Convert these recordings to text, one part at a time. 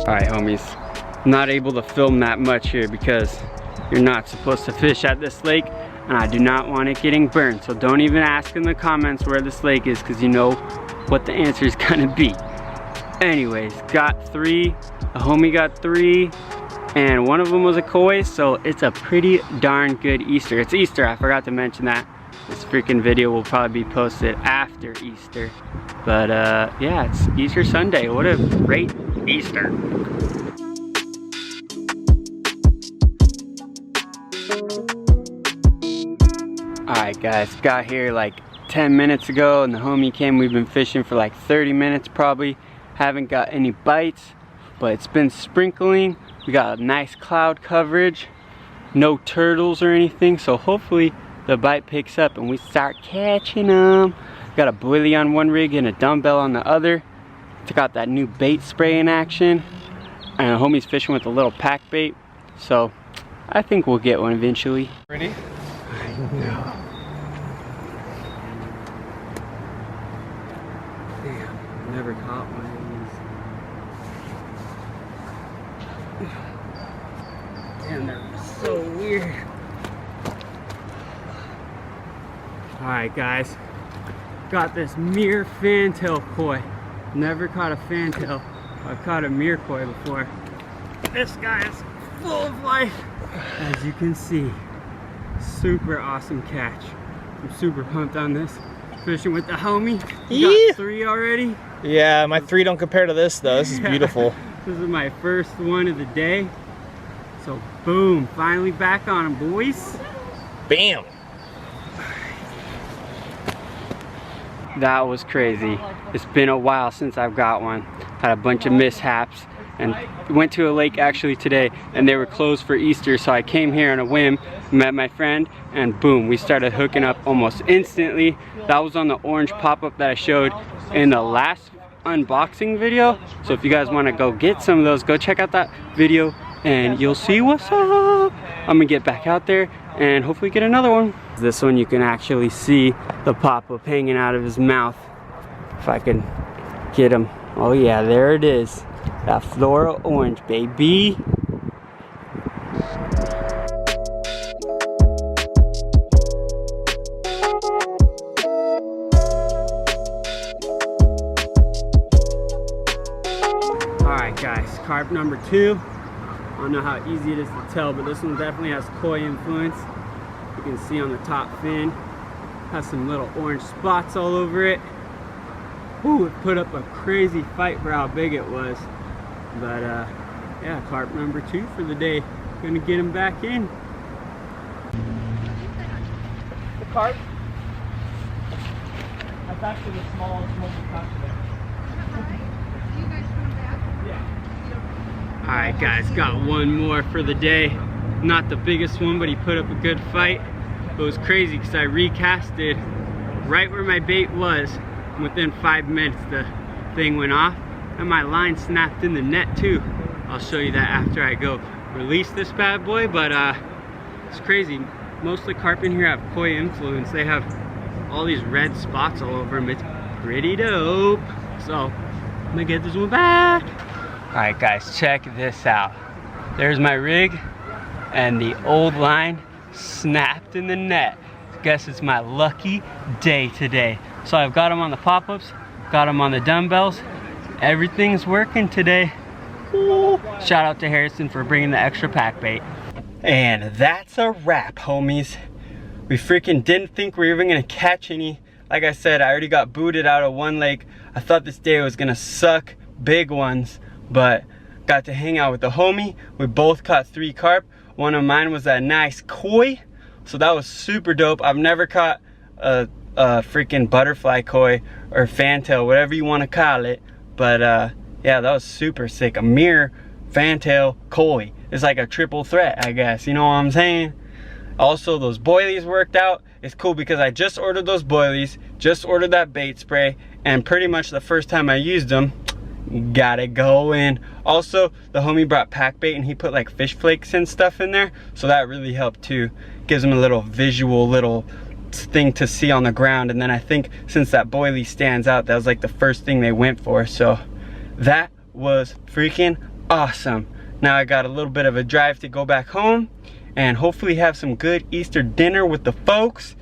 Alright homies, not able to film that much here because you're not supposed to fish at this lake and I do not want it getting burned. So don't even ask in the comments where this lake is because you know what the answer is gonna be. Anyways, got 3, a homie got 3, and one of them was a koi, so it's a pretty darn good Easter. It's Easter, I forgot to mention that. This freaking video will probably be posted after Easter. But yeah, it's Easter Sunday. What a great Easter. Alright guys, got here like 10 minutes ago and the homie came. We've been fishing for like 30 minutes probably. Haven't got any bites, but it's been sprinkling. We got a nice cloud coverage. No turtles or anything, so hopefully the bite picks up and we start catching them. Got a boilie on one rig and a dumbbell on the other. Took out that new bait spray in action. And the homie's fishing with a little pack bait. So I think we'll get one eventually. Ready? I know. Damn, never caught one of these. Damn, they're so weird. Alright guys, got this mirror fantail koi. Never caught a fantail. I've caught a mirror koi before. This guy is full of life, as you can see. Super awesome catch. I'm super pumped on this. Fishing with the homie. You got 3 already? Yeah, my 3 don't compare to this though. This is beautiful. This is my first one of the day. So boom, finally back on them, boys. Bam. That was crazy. It's been a while since I've got one. Had a bunch of mishaps and went to a lake actually today and they were closed for Easter, so I came here on a whim, met my friend, and boom, we started hooking up almost instantly. That was on the orange pop-up that I showed in the last unboxing video. So if you guys want to go get some of those, go check out that video and you'll see what's up. I'm gonna get back out there and hopefully get another one. This one you can actually see the pop-up hanging out of his mouth. If I can get him. Oh yeah, there it is. That floral orange, baby. Alright guys, carp number 2. I don't know how easy it is to tell, but this one definitely has koi influence. You can see on the top fin, has some little orange spots all over it. Ooh, it put up a crazy fight for how big it was. But yeah, carp number 2 for the day. Gonna get him back in. The carp? That's actually the smallest one we caught today. You guys coming back? Yeah. Alright guys, got one more for the day. Not the biggest one, but he put up a good fight. It was crazy because I recasted right where my bait was. Within 5 minutes the thing went off and my line snapped in the net too. I'll show you that after I go release this bad boy, but it's crazy. Most of the carp in here have koi influence. They have all these red spots all over them. It's pretty dope. So I'm gonna get this one back. Alright guys, check this out. There's my rig and the old line snapped in the net. Guess it's my lucky day today. So I've got them on the pop-ups, got them on the dumbbells. Everything's working today. Ooh. Shout out to Harrison for bringing the extra pack bait. And that's a wrap, homies. We freaking didn't think we were even gonna catch any. Like I said, I already got booted out of one lake. I thought this day was gonna suck big ones, but got to hang out with the homie. We both caught 3 carp. One of mine was that nice koi. So that was super dope. I've never caught a freaking butterfly koi or fantail, whatever you want to call it, but yeah, that was super sick. A mirror fantail koi. It's like a triple threat, I guess, you know what I'm saying? Also, those boilies worked out. It's cool because I just ordered those boilies, just ordered that bait spray, and pretty much the first time I used them, got it going. Also, the homie brought pack bait and he put like fish flakes and stuff in there, so that really helped too. Gives him a little visual little thing to see on the ground. And then I think since that boilie stands out, that was like the first thing they went for. So that was freaking awesome. Now I got a little bit of a drive to go back home and hopefully have some good Easter dinner with the folks.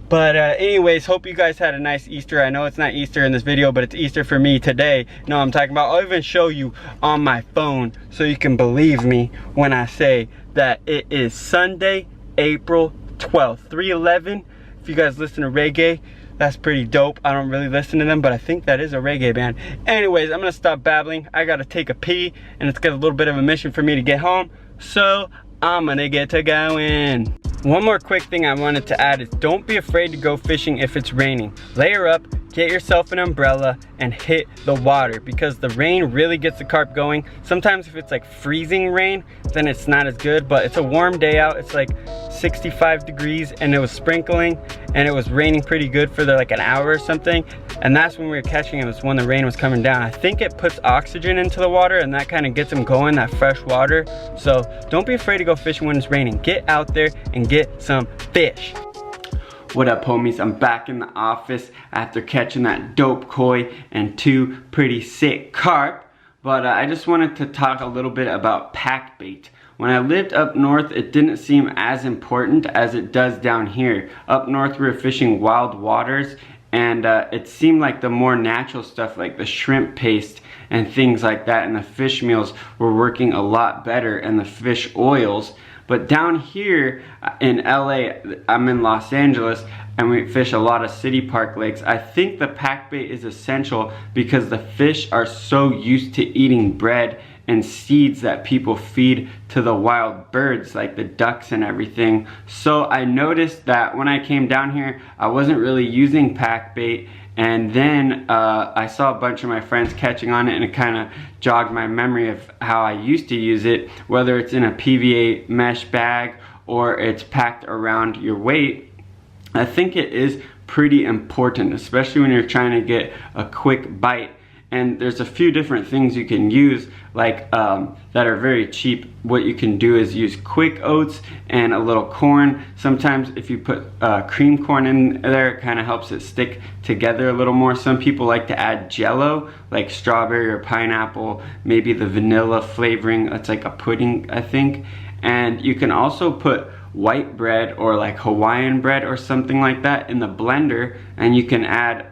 But anyways, hope you guys had a nice Easter. I know it's not Easter in this video, but it's Easter for me today. No, I'm talking about, I'll even show you on my phone so you can believe me when I say that it is Sunday, April 12th, 3/11. If you guys listen to reggae, that's pretty dope. I don't really listen to them, but I think that is a reggae band. Anyways, I'm gonna stop babbling. I gotta take a pee, and it's got a little bit of a mission for me to get home. So I'm gonna get to going. One more quick thing I wanted to add is don't be afraid to go fishing if it's raining. Layer up, get yourself an umbrella, and hit the water because the rain really gets the carp going. Sometimes if it's like freezing rain, then it's not as good, but it's a warm day out. It's like 65 degrees and it was sprinkling and it was raining pretty good for like an hour or something. And that's when we were catching it, was when the rain was coming down. I think it puts oxygen into the water and that kind of gets them going, that fresh water. So don't be afraid to go fishing when it's raining. Get out there and get some fish. What up, homies? I'm back in the office after catching that dope koi and 2 pretty sick carp. But I just wanted to talk a little bit about pack bait. When I lived up north, it didn't seem as important as it does down here. Up north, we were fishing wild waters, and it seemed like the more natural stuff like the shrimp paste and things like that and the fish meals were working a lot better, and the fish oils. But down here in LA, I'm in Los Angeles, and we fish a lot of city park lakes. I think the pack bait is essential because the fish are so used to eating bread and seeds that people feed to the wild birds like the ducks and everything. So I noticed that when I came down here, I wasn't really using pack bait, and then I saw a bunch of my friends catching on it, and it kind of jogged my memory of how I used to use it, whether it's in a PVA mesh bag or it's packed around your weight. I think it is pretty important, especially when you're trying to get a quick bite. And there's a few different things you can use, like that are very cheap. What you can do is use quick oats and a little corn. Sometimes if you put cream corn in there, it kind of helps it stick together a little more. Some people like to add jello, like strawberry or pineapple, maybe the vanilla flavoring. It's like a pudding, I think. And you can also put white bread or like Hawaiian bread or something like that in the blender, and you can add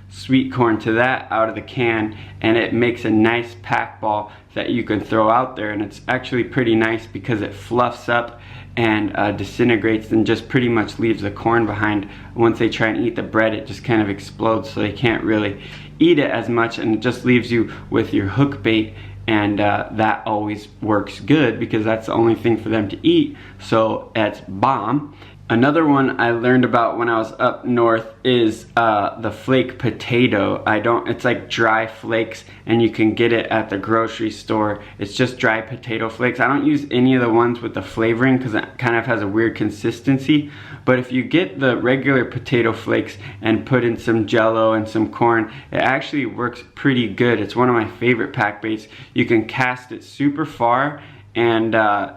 sweet corn to that out of the can, and it makes a nice pack ball that you can throw out there. And it's actually pretty nice because it fluffs up and disintegrates and just pretty much leaves the corn behind. Once they try and eat the bread, it just kind of explodes, so they can't really eat it as much, and it just leaves you with your hook bait. And that always works good because that's the only thing for them to eat, so that's bomb. Another one I learned about when I was up north is the flake potato. It's like dry flakes, and you can get it at the grocery store. It's just dry potato flakes. I don't use any of the ones with the flavoring because it kind of has a weird consistency. But if you get the regular potato flakes and put in some jello and some corn, it actually works pretty good. It's one of my favorite pack baits. You can cast it super far, and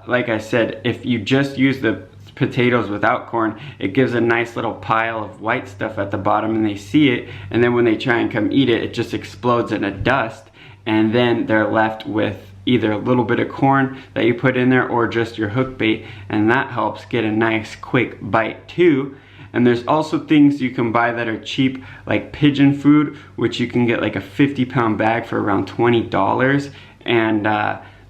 like I said, if you just use the potatoes without corn, it gives a nice little pile of white stuff at the bottom, and they see it, and then when they try and come eat it, it just explodes into dust, and then they're left with either a little bit of corn that you put in there or just your hook bait, and that helps get a nice quick bite too. And there's also things you can buy that are cheap, like pigeon food, which you can get like a 50-pound bag for around $20, and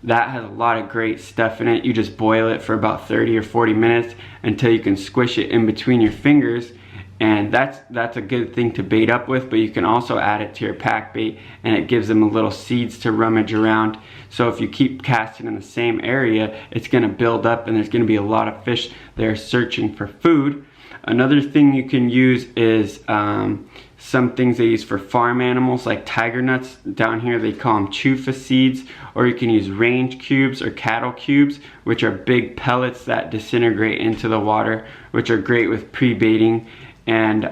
that has a lot of great stuff in it. You just boil it for about 30 or 40 minutes until you can squish it in between your fingers, and that's a good thing to bait up with. But you can also add it to your pack bait, and it gives them a little seeds to rummage around. So if you keep casting in the same area, it's gonna build up, and there's gonna be a lot of fish there searching for food. Another thing you can use is some things they use for farm animals, like tiger nuts. Down here they call them chufa seeds, or you can use range cubes or cattle cubes, which are big pellets that disintegrate into the water, which are great with pre-baiting. And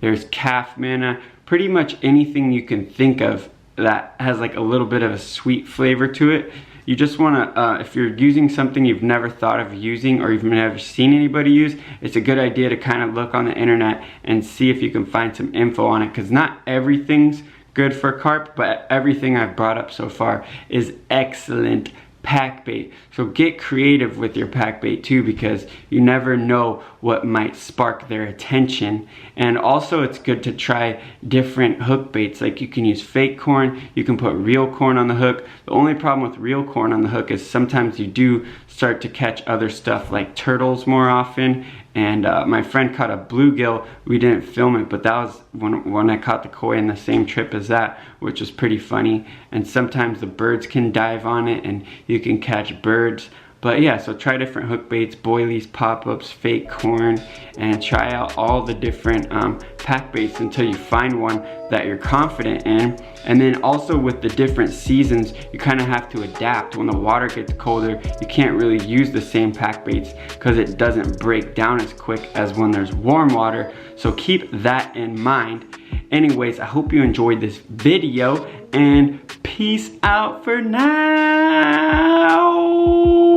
there's calf manna, pretty much anything you can think of that has like a little bit of a sweet flavor to it. You just want to, if you're using something you've never thought of using or you've never seen anybody use, it's a good idea to kind of look on the internet and see if you can find some info on it, because not everything's good for carp, but everything I've brought up so far is excellent pack bait. So get creative with your pack bait too, because you never know what might spark their attention. And also it's good to try different hook baits. Like you can use fake corn, you can put real corn on the hook. The only problem with real corn on the hook is sometimes you do start to catch other stuff like turtles more often. And my friend caught a bluegill. We didn't film it, but that was when I caught the koi in the same trip as that, which was pretty funny. And sometimes the birds can dive on it and you can catch birds. But yeah, so try different hook baits, boilies, pop-ups, fake corn, and try out all the different pack baits until you find one that you're confident in. And then also with the different seasons, you kind of have to adapt. When the water gets colder, you can't really use the same pack baits because it doesn't break down as quick as when there's warm water. So keep that in mind. Anyways, I hope you enjoyed this video, and peace out for now,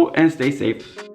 and stay safe.